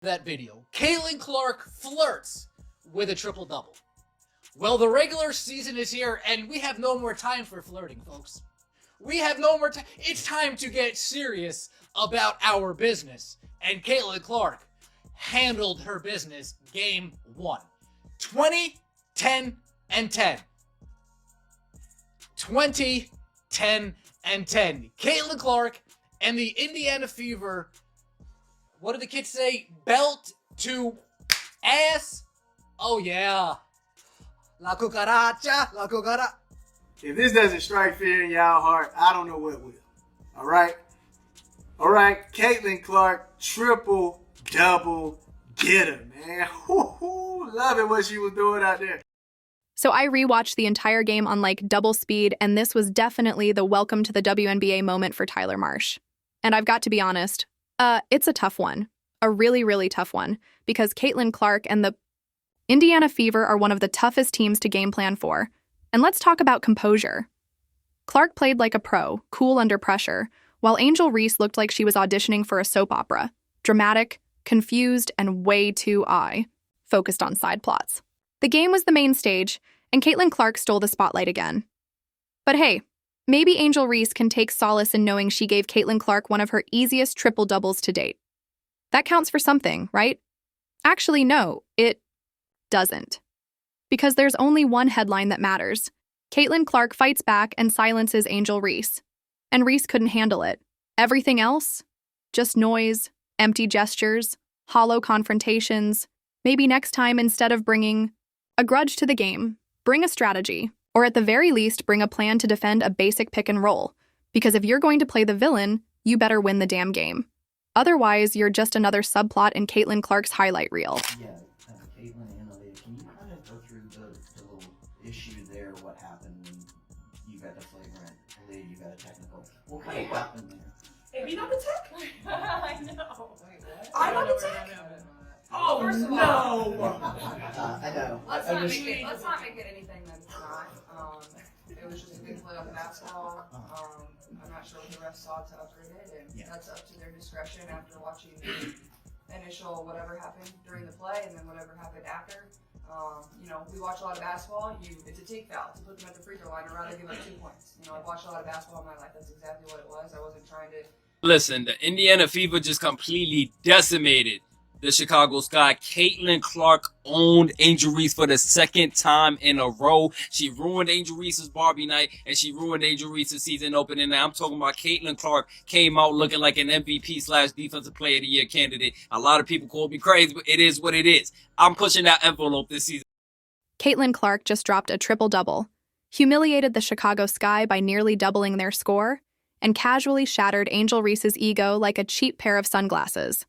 that video, Caitlin Clark flirts with a triple-double. Well, the regular season is here, and we have no more time for flirting, folks. We have no more time. It's time to get serious about our business. And Caitlin Clark handled her business game 1. 20, 10, and 10. 20, 10, and 10. Caitlin Clark and the Indiana Fever, what do the kids say? Belt to ass. Oh, yeah. La cucaracha, la cucaracha. If this doesn't strike fear in y'all heart, I don't know what will. All right? All right, Caitlin Clark, triple-double getter, man. Loving what she was doing out there. So I rewatched the entire game on like double speed, and this was definitely the welcome to the WNBA moment for Tyler Marsh. And I've got to be honest, it's a tough one. A really, really tough one. Because Caitlin Clark and the Indiana Fever are one of the toughest teams to game plan for. And let's talk about composure. Clark played like a pro, cool under pressure, while Angel Reese looked like she was auditioning for a soap opera. Dramatic, confused, and way too focused on side plots. The game was the main stage, and Caitlin Clark stole the spotlight again. But hey, maybe Angel Reese can take solace in knowing she gave Caitlin Clark one of her easiest triple-doubles to date. That counts for something, right? Actually, no, it doesn't. Because there's only one headline that matters. Caitlin Clark fights back and silences Angel Reese. And Reese couldn't handle it. Everything else? Just noise, empty gestures, hollow confrontations. Maybe next time, instead of bringing a grudge to the game, bring a strategy. Or at the very least, bring a plan to defend a basic pick and roll. Because if you're going to play the villain, you better win the damn game. Otherwise, you're just another subplot in Caitlin Clark's highlight reel. Yeah, Caitlin and Aaliyah, can you kind of go through the little issue there, what happened when you got the flagrant, Aaliyah, you got a technical? What kind of happened there? If you know the tech? I know. Wait, what? I know the tech? Oh, First of no! I know. Let's not make it anything that it's not. It was just a good play on the basketball. I'm not sure what the refs saw to upgrade it, and that's up to their discretion after watching the initial whatever happened during the play and then whatever happened after. We watch a lot of basketball. It's a take foul to put them at the free throw line or rather give up 2 points. I've watched a lot of basketball in my life. That's exactly what it was. I wasn't trying to. Listen, the Indiana Fever just completely decimated the Chicago Sky. Caitlin Clark owned Angel Reese for the second time in a row. She ruined Angel Reese's Barbie night, and she ruined Angel Reese's season opening. Now I'm talking about Caitlin Clark came out looking like an MVP/Defensive Player of the Year candidate. A lot of people call me crazy, but it is what it is. I'm pushing that envelope this season. Caitlin Clark just dropped a triple-double, humiliated the Chicago Sky by nearly doubling their score, and casually shattered Angel Reese's ego like a cheap pair of sunglasses.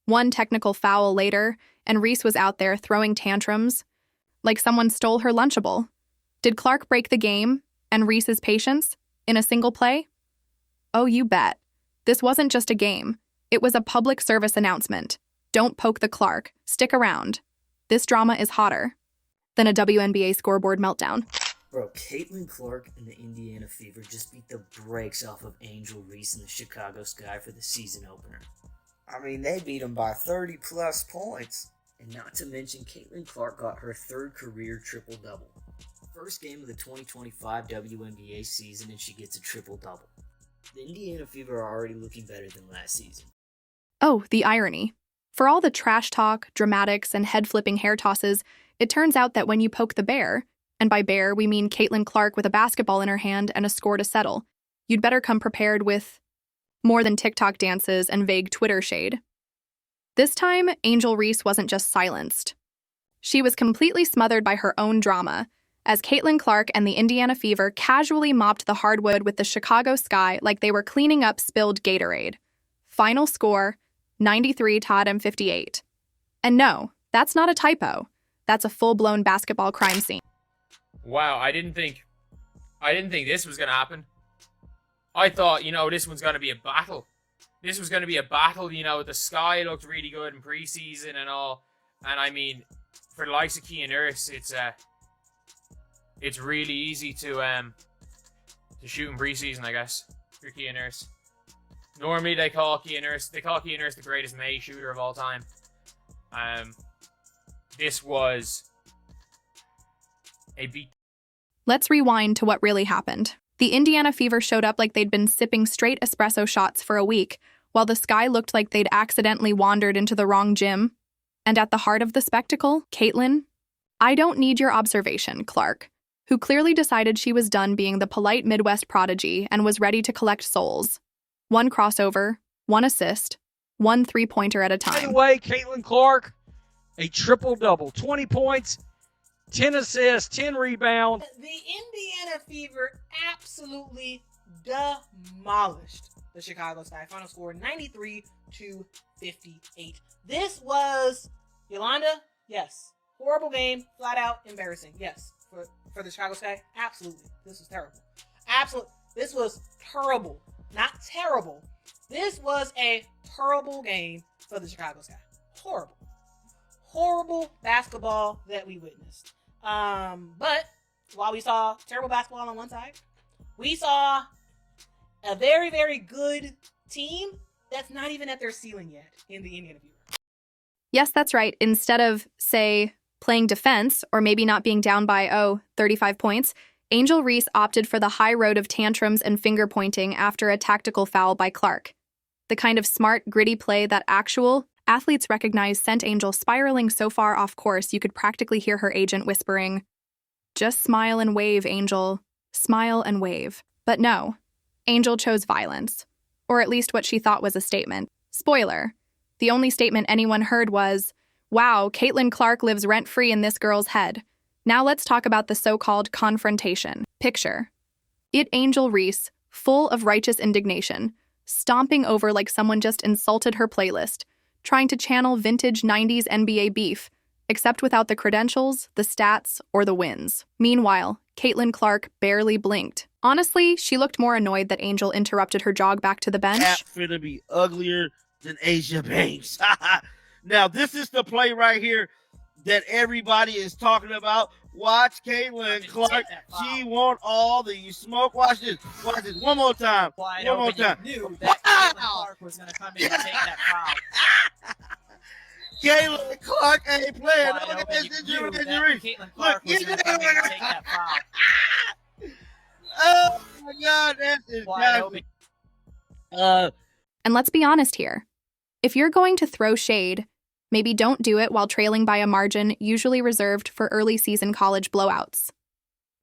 One technical foul later, and Reese was out there throwing tantrums, like someone stole her Lunchable. Did Clark break the game and Reese's patience in a single play? Oh, you bet. This wasn't just a game. It was a public service announcement. Don't poke the Clark. Stick around. This drama is hotter than a WNBA scoreboard meltdown. Bro, Caitlin Clark and the Indiana Fever just beat the brakes off of Angel Reese and the Chicago Sky for the season opener. I mean, they beat them by 30-plus points. And not to mention, Caitlin Clark got her third career triple-double. First game of the 2025 WNBA season, and she gets a triple-double. The Indiana Fever are already looking better than last season. Oh, the irony. For all the trash talk, dramatics, and head-flipping hair tosses, it turns out that when you poke the bear, and by bear we mean Caitlin Clark with a basketball in her hand and a score to settle, you'd better come prepared with more than TikTok dances and vague Twitter shade. This time, Angel Reese wasn't just silenced. She was completely smothered by her own drama, as Caitlin Clark and the Indiana Fever casually mopped the hardwood with the Chicago Sky like they were cleaning up spilled Gatorade. Final score, 93-58. And no, that's not a typo. That's a full-blown basketball crime scene. Wow, I didn't think this was going to happen. I thought, this one's going to be a battle. This was going to be a battle, the Sky looked really good in preseason and all. And I mean, for the likes of Kia Nurse, it's really easy to shoot in preseason, I guess, for Kia Nurse. Normally they call Kia Nurse the greatest May shooter of all time. This was a beat. Let's rewind to what really happened. The Indiana Fever showed up like they'd been sipping straight espresso shots for a week, while the sky looked like they'd accidentally wandered into the wrong gym. And at the heart of the spectacle, Caitlin. I don't need your observation, Clark, who clearly decided she was done being the polite Midwest prodigy and was ready to collect souls. One crossover, one assist, one three-pointer at a By the time. way, Caitlin Clark, a triple-double. 20 points, 10 assists, 10 rebounds. The Indiana Fever absolutely demolished the Chicago Sky. Final score 93-58. This was, Yolanda, yes. Horrible game, flat out embarrassing. Yes, for the Chicago Sky, absolutely. This was terrible. Absolutely. This was terrible. Not terrible. This was a terrible game for the Chicago Sky. Horrible. Horrible basketball that we witnessed. But while we saw terrible basketball on one side, we saw a very, very good team that's not even at their ceiling yet in the Indiana Fever. Yes, that's right. Instead of, say, playing defense, or maybe not being down by, 35 points, Angel Reese opted for the high road of tantrums and finger-pointing after a tactical foul by Clark. The kind of smart, gritty play that actual athletes recognize sent Angel spiraling so far off course you could practically hear her agent whispering, "Just smile and wave, Angel. Smile and wave." But no, Angel chose violence. Or at least what she thought was a statement. Spoiler, the only statement anyone heard was, "Wow, Caitlin Clark lives rent-free in this girl's head." Now let's talk about the so-called confrontation. Picture it, Angel Reese, full of righteous indignation, stomping over like someone just insulted her playlist, trying to channel vintage 90s NBA beef, except without the credentials, the stats, or the wins. Meanwhile, Caitlin Clark barely blinked. Honestly, she looked more annoyed that Angel interrupted her jog back to the bench. Cap finna be uglier than Asia Banks. Now, this is the play right here that everybody is talking about. Watch Caitlin Clark. She want all the smoke. Watch this. Watch this. One more time. One more time. You knew that Caitlin Clark was going to come in and take that foul. Caitlin Clark ain't playing. Wide Look at open. this You knew injury. that Caitlin Clark was going to come in and take that foul. Oh my God, that's Wide open. And let's be honest here. If you're going to throw shade, maybe don't do it while trailing by a margin usually reserved for early season college blowouts.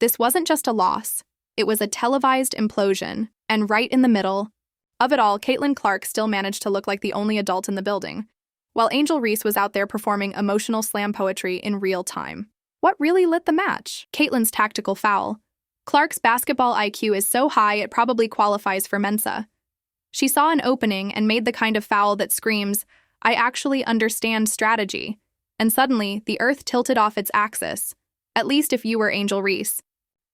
This wasn't just a loss, it was a televised implosion, and right in the middle of it all, Caitlin Clark still managed to look like the only adult in the building, while Angel Reese was out there performing emotional slam poetry in real time. What really lit the match? Caitlin's tactical foul. Clark's basketball IQ is so high it probably qualifies for Mensa. She saw an opening and made the kind of foul that screams, "I actually understand strategy," and suddenly the earth tilted off its axis, at least if you were Angel Reese,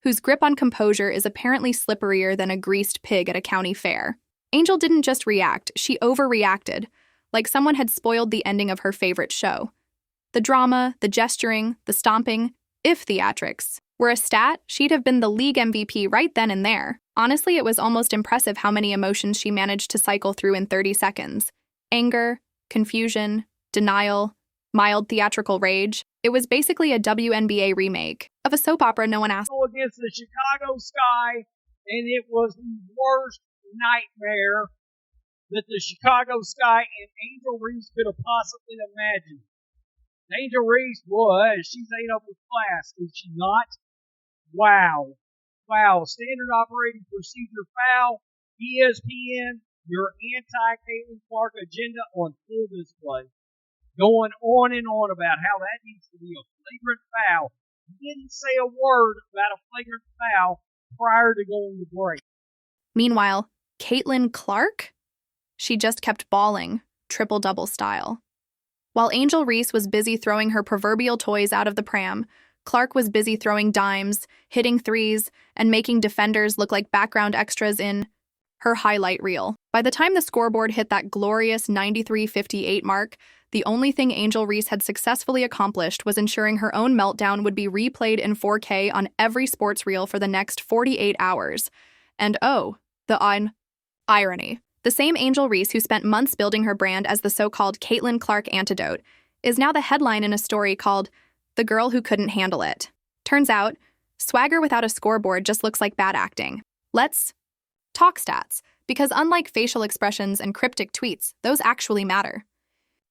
whose grip on composure is apparently slipperier than a greased pig at a county fair. Angel didn't just react, she overreacted, like someone had spoiled the ending of her favorite show. The drama, the gesturing, the stomping, if theatrics, were a stat, she'd have been the league MVP right then and there. Honestly, it was almost impressive how many emotions she managed to cycle through in 30 seconds. Anger, confusion, denial, mild theatrical rage. It was basically a WNBA remake of a soap opera no one asked. Go against the Chicago Sky, and it was the worst nightmare that the Chicago Sky and Angel Reese could have possibly imagined. Angel Reese, boy, she's ate up with class, is she not? Wow. Wow. Standard operating procedure foul. ESPN, your anti-Caitlin Clark agenda on full display. Going on and on about how that needs to be a flagrant foul. He didn't say a word about a flagrant foul prior to going to break. Meanwhile, Caitlin Clark? She just kept bawling, triple-double style. While Angel Reese was busy throwing her proverbial toys out of the pram, Clark was busy throwing dimes, hitting threes, and making defenders look like background extras in her highlight reel. By the time the scoreboard hit that glorious 93-58 mark, the only thing Angel Reese had successfully accomplished was ensuring her own meltdown would be replayed in 4K on every sports reel for the next 48 hours. And oh, the irony. The same Angel Reese who spent months building her brand as the so-called Caitlin Clark antidote is now the headline in a story called The Girl Who Couldn't Handle It. Turns out, swagger without a scoreboard just looks like bad acting. Let's talk stats, because unlike facial expressions and cryptic tweets, those actually matter.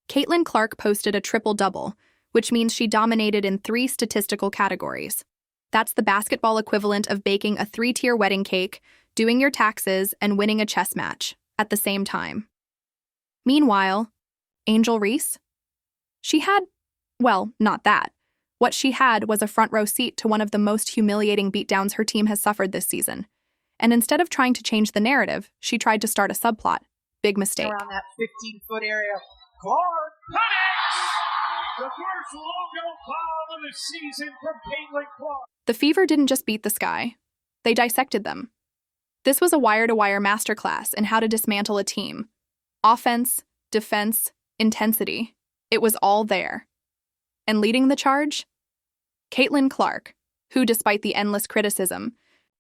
Caitlin Clark posted a triple-double, which means she dominated in 3 statistical categories. That's the basketball equivalent of baking a 3-tier wedding cake, doing your taxes, and winning a chess match at the same time. Meanwhile, Angel Reese? She had, well, not that. What she had was a front-row seat to one of the most humiliating beatdowns her team has suffered this season. And instead of trying to change the narrative, she tried to start a subplot. Big mistake. Around that 15-foot area. Clark connects! The first logo foul of the season from Caitlin Clark. The Fever didn't just beat the Sky. They dissected them. This was a wire-to-wire masterclass in how to dismantle a team. Offense, defense, intensity. It was all there. And leading the charge? Caitlin Clark, who, despite the endless criticism,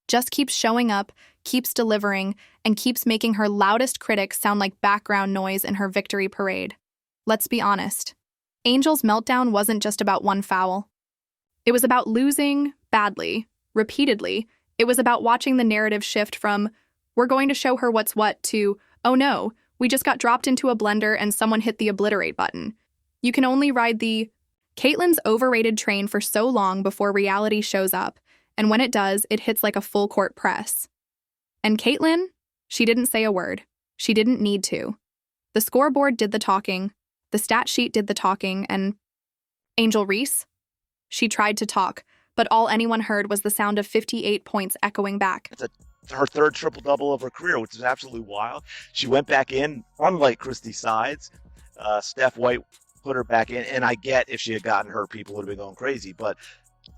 just keeps showing up, keeps delivering, and keeps making her loudest critics sound like background noise in her victory parade. Let's be honest. Angel's meltdown wasn't just about one foul. It was about losing badly, repeatedly. It was about watching the narrative shift from, we're going to show her what's what, to, oh no, we just got dropped into a blender and someone hit the obliterate button. You can only ride the Caitlin's overrated train for so long before reality shows up, and when it does, it hits like a full-court press. And Caitlin? She didn't say a word. She didn't need to. The scoreboard did the talking, the stat sheet did the talking, and Angel Reese? She tried to talk, but all anyone heard was the sound of 58 points echoing back. It's her 3rd triple-double of her career, which is absolutely wild. She went back in, unlike Christy Sides. Steph White put her back in, and I get if she had gotten hurt, people would have been going crazy. But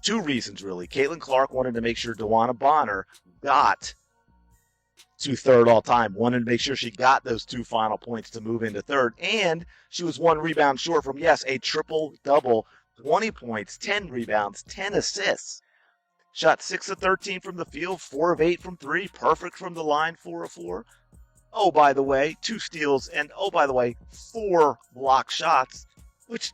2 reasons, really. Caitlin Clark wanted to make sure DeWanna Bonner got to 3rd all-time, wanted to make sure she got those 2 final points to move into 3rd, and she was 1 rebound short from, yes, a triple-double, 20 points, 10 rebounds, 10 assists. Shot 6 of 13 from the field, 4 of 8 from 3, perfect from the line, 4 of 4. Oh, by the way, 2 steals, and oh, by the way, 4 block shots, which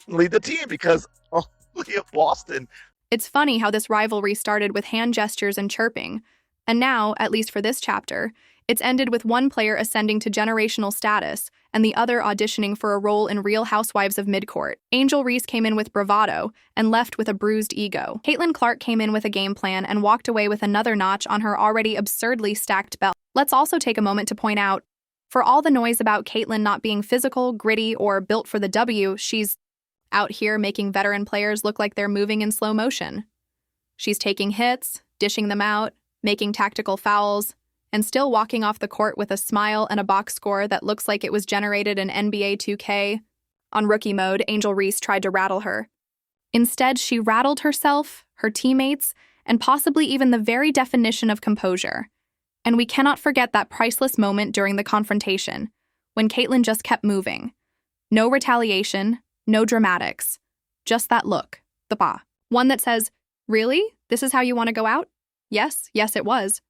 lead the team because, oh, look at Boston. It's funny how this rivalry started with hand gestures and chirping, and now, at least for this chapter, it's ended with one player ascending to generational status and the other auditioning for a role in Real Housewives of Midcourt. Angel Reese came in with bravado and left with a bruised ego. Caitlin Clark came in with a game plan and walked away with another notch on her already absurdly stacked belt. Let's also take a moment to point out, for all the noise about Caitlin not being physical, gritty, or built for the W, she's out here making veteran players look like they're moving in slow motion. She's taking hits, dishing them out, making tactical fouls, and still walking off the court with a smile and a box score that looks like it was generated in NBA 2K. On rookie mode, Angel Reese tried to rattle her. Instead, she rattled herself, her teammates, and possibly even the very definition of composure. And we cannot forget that priceless moment during the confrontation, when Caitlin just kept moving. No retaliation, no dramatics. Just that look, the ba. One that says, really? This is how you want to go out? Yes, it was.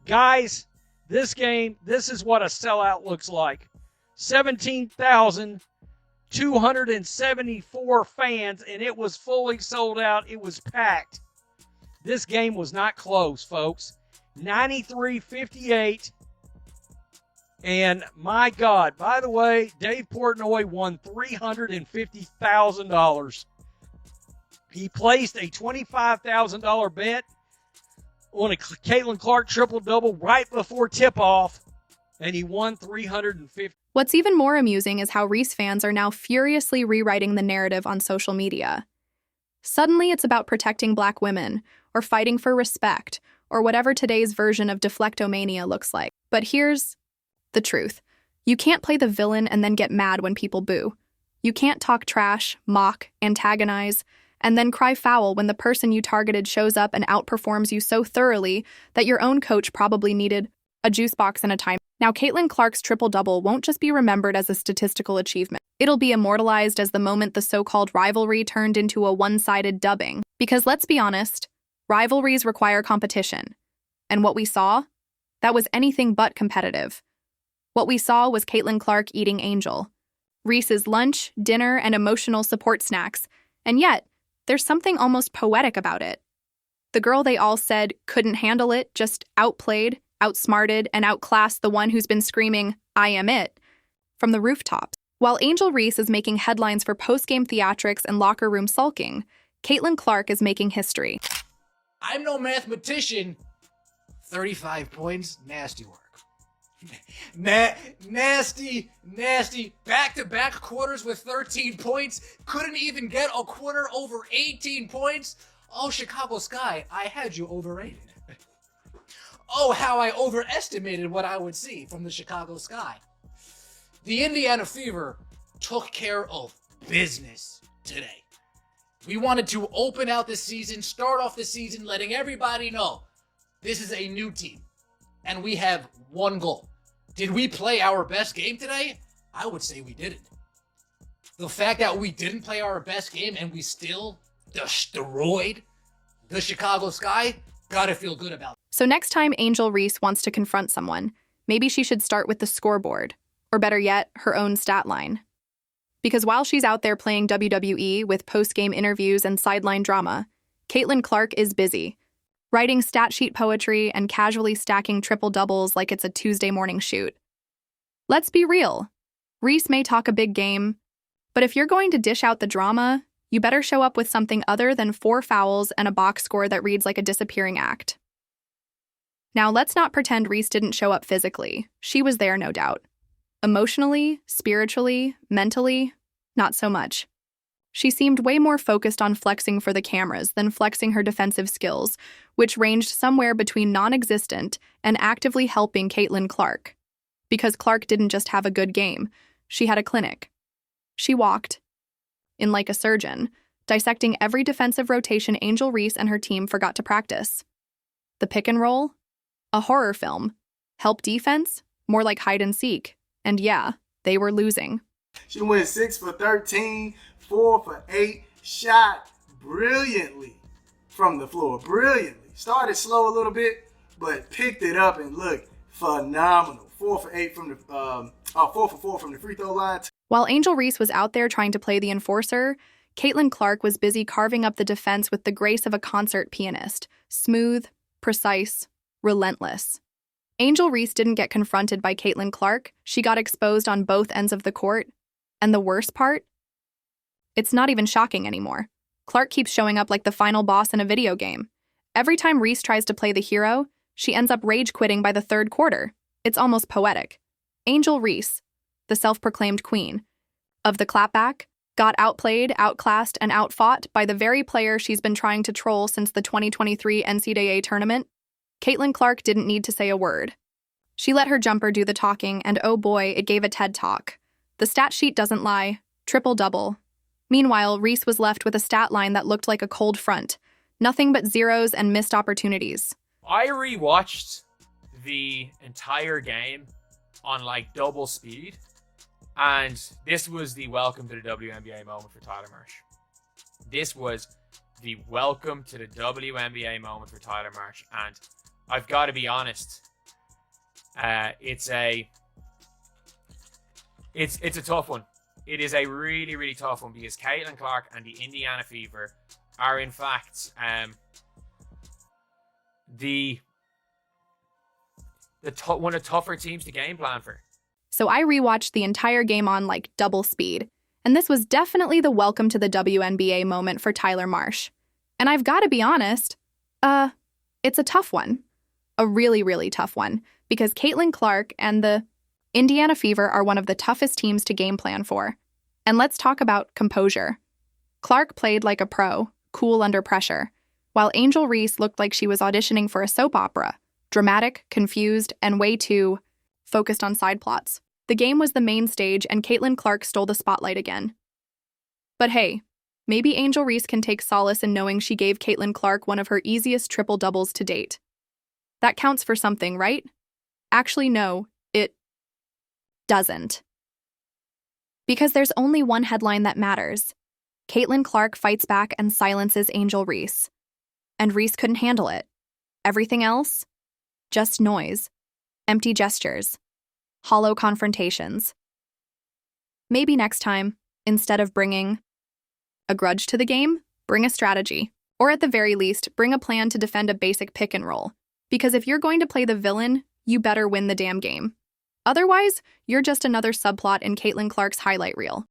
Guys, this game, this is what a sellout looks like. 17,274 fans, and it was fully sold out. It was packed. This game was not close, folks. 93-58. And my God, by the way, Dave Portnoy won $350,000. He placed a $25,000 bet on a Caitlin Clark triple-double right before tip-off, and he won $350,000. What's even more amusing is how Reese fans are now furiously rewriting the narrative on social media. Suddenly it's about protecting Black women, or fighting for respect, or whatever today's version of deflectomania looks like. But here's the truth. You can't play the villain and then get mad when people boo. You can't talk trash, mock, antagonize, and then cry foul when the person you targeted shows up and outperforms you so thoroughly that your own coach probably needed a juice box and a time. Now, Caitlin Clark's triple-double won't just be remembered as a statistical achievement. It'll be immortalized as the moment the so-called rivalry turned into a one-sided dubbing. Because let's be honest, rivalries require competition. And what we saw? That was anything but competitive. What we saw was Caitlin Clark eating Angel. Reese's lunch, dinner, and emotional support snacks, and yet, there's something almost poetic about it. The girl they all said couldn't handle it just outplayed, outsmarted, and outclassed the one who's been screaming, "I am it," from the rooftops. While Angel Reese is making headlines for post-game theatrics and locker room sulking, Caitlin Clark is making history. I'm no mathematician. 35 points, nasty work. Nasty. Back-to-back quarters with 13 points. Couldn't even get a quarter over 18 points. Oh, Chicago Sky, I had you overrated. Oh, how I overestimated what I would see from the Chicago Sky. The Indiana Fever took care of business today. We wanted to open out the season, start off the season, letting everybody know this is a new team. And we have one goal. Did we play our best game today? I would say we didn't. The fact that we didn't play our best game and we still destroyed the Chicago Sky, gotta feel good about it. So next time Angel Reese wants to confront someone, maybe she should start with the scoreboard, or better yet, her own stat line. Because while she's out there playing WWE with post-game interviews and sideline drama, Caitlin Clark is busy, writing stat sheet poetry and casually stacking triple doubles like it's a Tuesday morning shoot. Let's be real. Reese may talk a big game, but if you're going to dish out the drama, you better show up with something other than 4 fouls and a box score that reads like a disappearing act. Now, let's not pretend Reese didn't show up physically. She was there, no doubt. Emotionally, spiritually, mentally, not so much. She seemed way more focused on flexing for the cameras than flexing her defensive skills, which ranged somewhere between non-existent and actively helping Caitlin Clark. Because Clark didn't just have a good game, she had a clinic. She walked, in like a surgeon, dissecting every defensive rotation Angel Reese and her team forgot to practice. The pick and roll? A horror film. Help defense? More like hide and seek. And yeah, they were losing. She went 6 for 13, 4 for 8, shot brilliantly from the floor. Brilliantly. Started slow a little bit, but picked it up and looked phenomenal. 4 for 4 from the free throw line. While Angel Reese was out there trying to play the enforcer, Caitlin Clark was busy carving up the defense with the grace of a concert pianist. Smooth, precise, relentless. Angel Reese didn't get confronted by Caitlin Clark. She got exposed on both ends of the court. And the worst part? It's not even shocking anymore. Clark keeps showing up like the final boss in a video game. Every time Reese tries to play the hero, she ends up rage quitting by the third quarter. It's almost poetic. Angel Reese, the self-proclaimed queen of the clapback, got outplayed, outclassed, and outfought by the very player she's been trying to troll since the 2023 NCAA tournament. Caitlin Clark didn't need to say a word. She let her jumper do the talking, and oh boy, it gave a TED Talk. The stat sheet doesn't lie. Triple-double. Meanwhile, Reese was left with a stat line that looked like a cold front. Nothing but zeros and missed opportunities. I rewatched the entire game on like double speed, and this was the welcome to the WNBA moment for Tyler Marsh. This was the welcome to the WNBA moment for Tyler Marsh, and I've got to be honest, it's a tough one. It is a really, really tough one because Caitlin Clark and the Indiana Fever are in fact one of the tougher teams to game plan for. So I rewatched the entire game on like double speed, and this was definitely the welcome to the WNBA moment for Tyler Marsh. And I've got to be honest, it's a tough one. A really, really tough one, because Caitlin Clark and the Indiana Fever are one of the toughest teams to game plan for. And let's talk about composure. Clark played like a pro, cool under pressure, while Angel Reese looked like she was auditioning for a soap opera, dramatic, confused, and way too focused on side plots. The game was the main stage, and Caitlin Clark stole the spotlight again. But hey, maybe Angel Reese can take solace in knowing she gave Caitlin Clark one of her easiest triple-doubles to date. That counts for something, right? Actually, no, it doesn't. Because there's only one headline that matters. Caitlin Clark fights back and silences Angel Reese. And Reese couldn't handle it. Everything else? Just noise. Empty gestures. Hollow confrontations. Maybe next time, instead of bringing a grudge to the game, bring a strategy. Or at the very least, bring a plan to defend a basic pick and roll. Because if you're going to play the villain, you better win the damn game. Otherwise, you're just another subplot in Caitlin Clark's highlight reel.